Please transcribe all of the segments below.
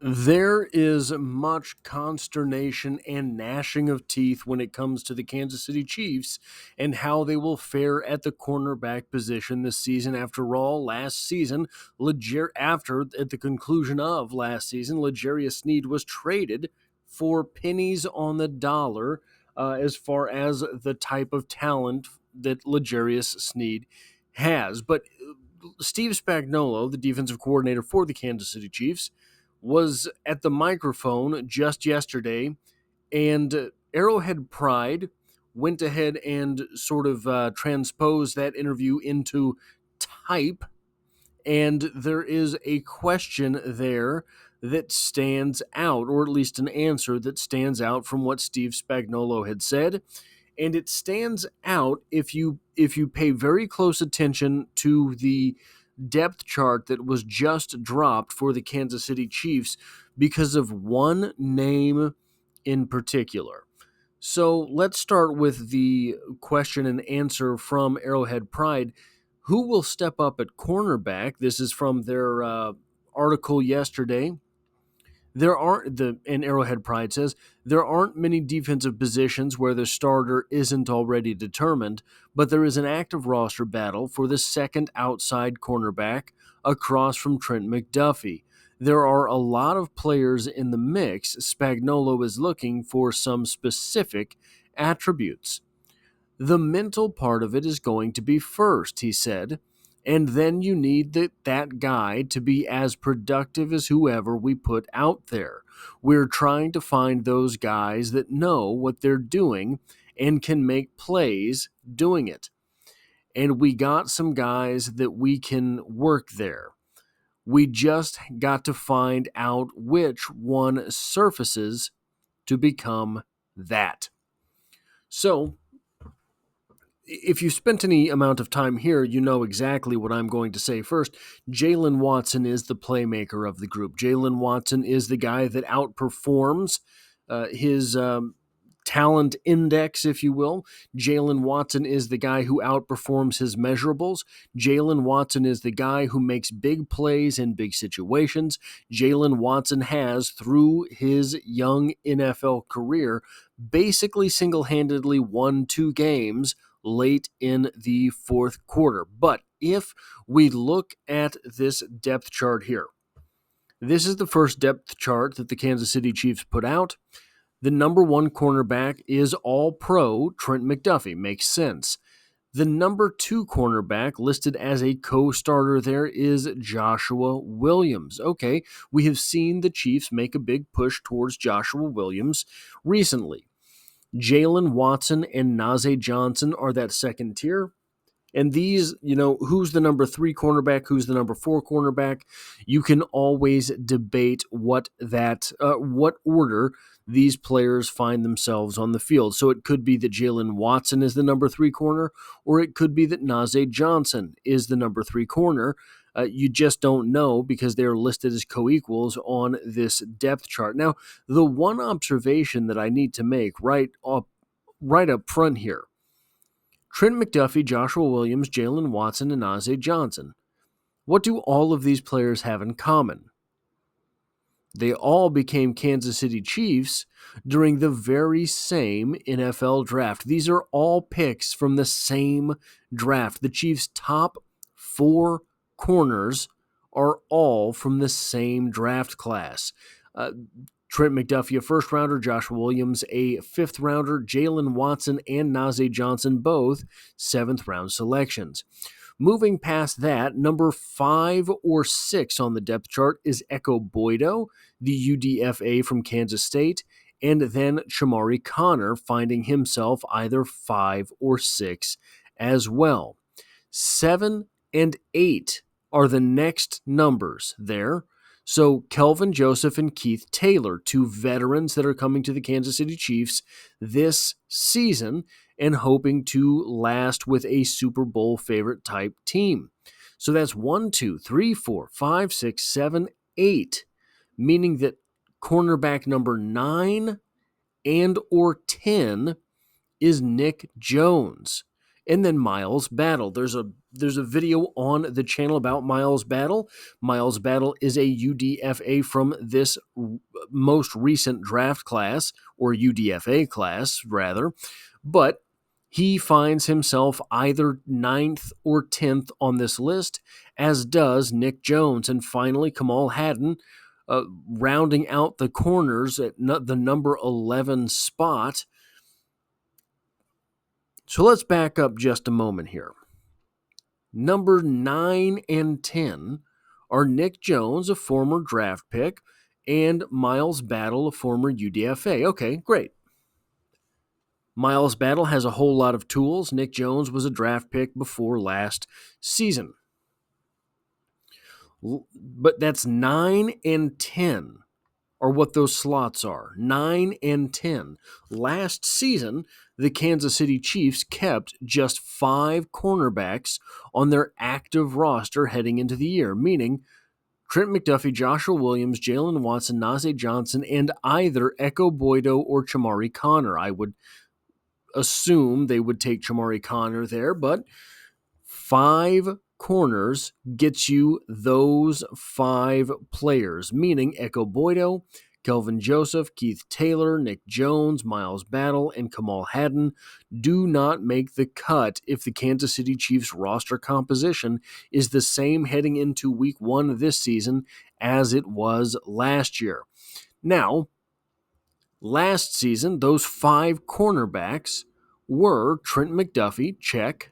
There is much consternation and gnashing of teeth when it comes to the Kansas City Chiefs and how they will fare at the cornerback position this season. After all, last season, at the conclusion of last season, L'Jarius Sneed was traded for pennies on the dollar as far as the type of talent that L'Jarius Sneed has. But Steve Spagnuolo, the defensive coordinator for the Kansas City Chiefs, was at the microphone just yesterday, and Arrowhead Pride went ahead and sort of transposed that interview into type, and there is a question there that stands out, or at least an answer that stands out from what Steve Spagnuolo had said. And it stands out if you pay very close attention to the depth chart that was just dropped for the Kansas City Chiefs because of one name in particular. So let's start with the question and answer from Arrowhead Pride. Who will step up at cornerback? This is from their article yesterday. And Arrowhead Pride says, there aren't many defensive positions where the starter isn't already determined, but there is an active roster battle for the second outside cornerback across from Trent McDuffie. There are a lot of players in the mix. Spagnuolo is looking for some specific attributes. The mental part of it is going to be first, he said. And then you need that guy to be as productive as whoever we put out there. We're trying to find those guys that know what they're doing and can make plays doing it. And we got some guys that we can work there. We just got to find out which one surfaces to become that. So, if you've spent any amount of time here, you know exactly what I'm going to say first. Jaylen Watson is the playmaker of the group. Jaylen Watson is the guy that outperforms his talent index, if you will. Jaylen Watson is the guy who outperforms his measurables. Jaylen Watson is the guy who makes big plays in big situations. Jaylen Watson has, through his young NFL career, basically single-handedly won 2 games late in the fourth quarter. But if we look at this depth chart here, this is the first depth chart that the Kansas City Chiefs put out. The number 1 cornerback is All-Pro Trent McDuffie. Makes sense. The number 2 cornerback listed as a co-starter there is Joshua Williams. Okay, we have seen the Chiefs make a big push towards Joshua Williams recently. Jaylen Watson and Najee Johnson are that second tier. And these, who's the number 3 cornerback, who's the number 4 cornerback, you can always debate what order these players find themselves on the field. So it could be that Jaylen Watson is the number 3 corner, or it could be that Najee Johnson is the number 3 corner. You just don't know because they're listed as co-equals on this depth chart. Now, the one observation that I need to make right up front here, Trent McDuffie, Joshua Williams, Jaylen Watson, and Najee Johnson. What do all of these players have in common? They all became Kansas City Chiefs during the very same NFL draft. These are all picks from the same draft. The Chiefs' top 4 corners are all from the same draft class. Trent McDuffie, a first-rounder, Joshua Williams, a fifth-rounder, Jaylen Watson and Najee Johnson, both seventh-round selections. Moving past that, number 5 or 6 on the depth chart is Echo Boydo, the UDFA from Kansas State, and then Chamari Connor finding himself either 5 or 6 as well. 7 and 8 are the next numbers there. So Kelvin Joseph and Keith Taylor, 2 veterans that are coming to the Kansas City Chiefs this season and hoping to last with a Super Bowl favorite type team. So that's 1, 2, 3, 4, 5, 6, 7, 8, meaning that cornerback number 9 and or 10 is Nick Jones. And then Miles Battle. There's a there's a video on the channel about Miles Battle. Miles Battle is a UDFA from this most recent draft class, or UDFA class, rather. But he finds himself either 9th or 10th on this list, as does Nick Jones. And finally, Kamal Hadden, rounding out the corners at the number 11 spot. So let's back up just a moment here. Number 9 and 10 are Nick Jones, a former draft pick, and Miles Battle, a former UDFA. Okay, great. Miles Battle has a whole lot of tools. Nick Jones was a draft pick before last season. But that's 9 and 10 are what those slots are. 9 and 10. Last season, the Kansas City Chiefs kept just 5 cornerbacks on their active roster heading into the year, meaning Trent McDuffie, Joshua Williams, Jalen Watson, Najee Johnson, and either Echo Boydo or Chamari Connor. I would assume they would take Chamari Connor there, but 5 corners gets you those 5 players, meaning Echo Boydo, Kelvin Joseph, Keith Taylor, Nick Jones, Miles Battle, and Kamal Hadden do not make the cut if the Kansas City Chiefs roster composition is the same heading into week 1 this season as it was last year. Now, last season, those 5 cornerbacks were Trent McDuffie, check,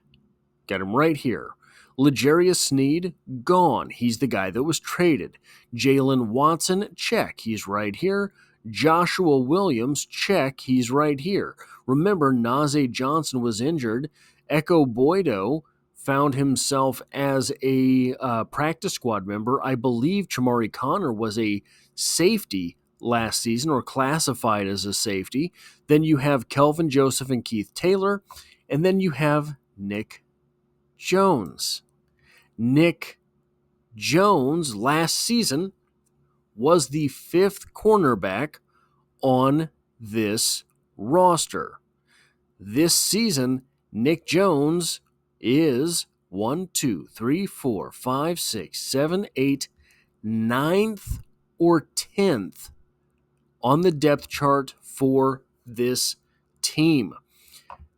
got him right here. L'Jarius Sneed, gone. He's the guy that was traded. Jalen Watson, check. He's right here. Joshua Williams, check. He's right here. Remember, Najee Johnson was injured. Echo Boydo found himself as a practice squad member. I believe Chamari Connor was a safety last season, or classified as a safety. Then you have Kelvin Joseph and Keith Taylor. And then you have Nick Jones. Nick Jones last season was the 5th cornerback on this roster. This season, Nick Jones is 1, 2, 3, 4, 5, 6, 7, 8, 9th or 10th on the depth chart for this team.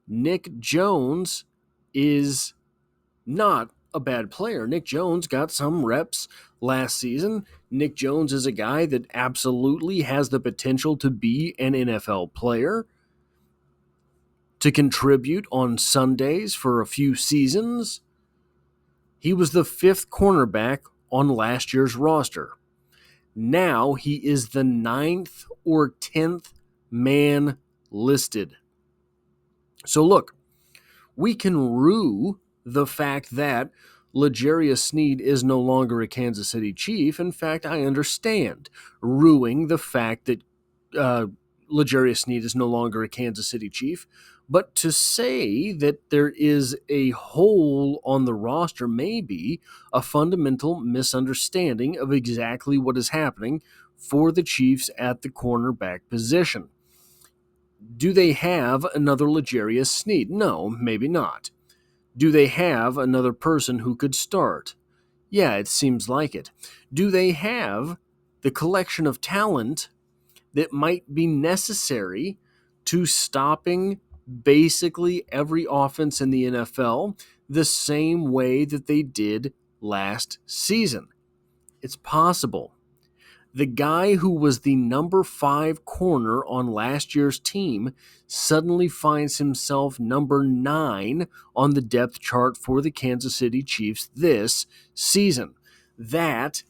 Nick Jones is not a bad player. Nick Jones got some reps last season. Nick Jones is a guy that absolutely has the potential to be an NFL player, to contribute on Sundays for a few seasons. He was the 5th cornerback on last year's roster. Now he is the 9th or 10th man listed. So look, we can rue the fact that L'Jarius Sneed is no longer a Kansas City Chief. In fact, I understand rueing the fact that L'Jarius Sneed is no longer a Kansas City Chief. But to say that there is a hole on the roster may be a fundamental misunderstanding of exactly what is happening for the Chiefs at the cornerback position. Do they have another L'Jarius Sneed? No, maybe not. Do they have another person who could start? Yeah, it seems like it. Do they have the collection of talent that might be necessary to stopping basically every offense in the NFL the same way that they did last season? It's possible. The guy who was the number 5 corner on last year's team suddenly finds himself number 9 on the depth chart for the Kansas City Chiefs this season. That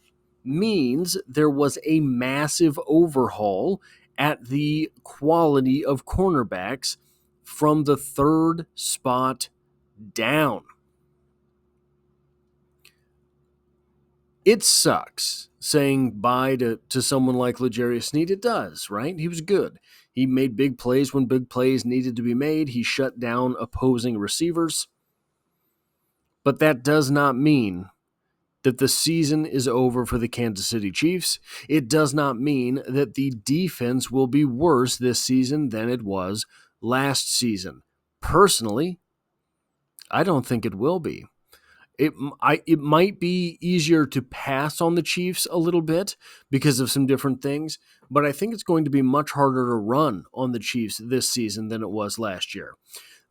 means there was a massive overhaul at the quality of cornerbacks from the 3rd spot down. It sucks saying bye to someone like L'Jarius Sneed. It does, right? He was good. He made big plays when big plays needed to be made. He shut down opposing receivers. But that does not mean that the season is over for the Kansas City Chiefs. It does not mean that the defense will be worse this season than it was last season. Personally, I don't think it will be. It might be easier to pass on the Chiefs a little bit because of some different things, but I think it's going to be much harder to run on the Chiefs this season than it was last year.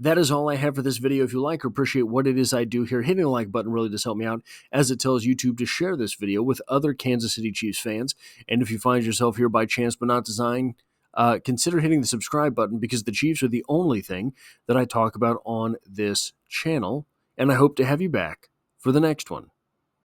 That is all I have for this video. If you like or appreciate what it is I do here, hitting the like button really does help me out, as it tells YouTube to share this video with other Kansas City Chiefs fans. And if you find yourself here by chance but not design, consider hitting the subscribe button, because the Chiefs are the only thing that I talk about on this channel. And I hope to have you back for the next one.